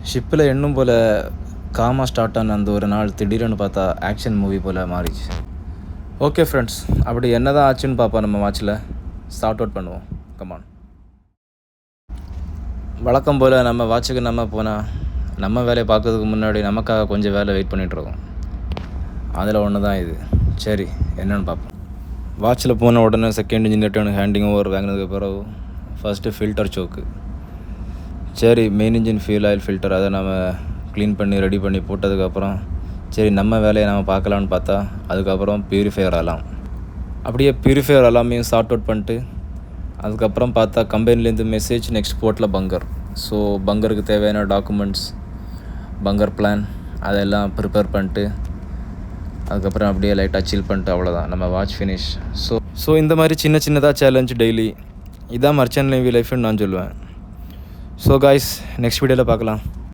ஷிப்பில் எண்ணும் போல் காமாக ஸ்டார்ட் ஆன அந்த ஒரு நாள் திடீர்னு பார்த்தா ஆக்ஷன் மூவி போல் மாறிச்சு. ஓகே ஃப்ரெண்ட்ஸ், அப்படி என்ன தான் ஆச்சுன்னு பார்ப்போம். நம்ம வாட்சில் ஸ்டார்ட் அவுட் பண்ணுவோம். கமான். வழக்கம் போல் நம்ம வாட்சுக்கு நம்ம போனால் நம்ம வேலையை பார்க்கறதுக்கு முன்னாடி நமக்காக கொஞ்சம் வேலை வெயிட் பண்ணிகிட்ருக்கோம். அதில் ஒன்று தான் இது. சரி, என்னென்னு பார்ப்போம். வாட்சில் போன உடனே second engine return handing over வாங்கினதுக்கு பிறகு ஃபஸ்ட்டு ஃபில்டர் சோக்கு. சரி, main engine fuel oil filter அதை நம்ம க்ளீன் பண்ணி ரெடி பண்ணி போட்டதுக்கப்புறம் சரி நம்ம வேலையை நம்ம பார்க்கலான்னு பார்த்தா அதுக்கப்புறம் பியூரிஃபையர் அலாம். அப்படியே பியூரிஃபையர் அலாமையும் சார்ட் அவுட் பண்ணிட்டு அதுக்கப்புறம் பார்த்தா கம்பெனிலேருந்து மெசேஜ் நெக்ஸ்ட் போர்ட்டில் பங்கர். ஸோ பங்கருக்கு தேவையான டாக்குமெண்ட்ஸ், பங்கர் பிளான் அதெல்லாம் ப்ரிப்பேர் பண்ணிட்டு அதுக்கப்புறம் அப்படியே லைட்டாக சில் பண்ணிட்டு அவ்வளோதான் நம்ம வாட்ச் ஃபினிஷ். ஸோ இந்த மாதிரி சின்ன சின்னதாக சேலஞ்ச் டெய்லி இதான் மர்ச்சன்ட் நேவி லைஃப்னு நான் சொல்லுவேன். ஸோ காய்ஸ், நெக்ஸ்ட் வீடியோவில் பார்க்கலாம்.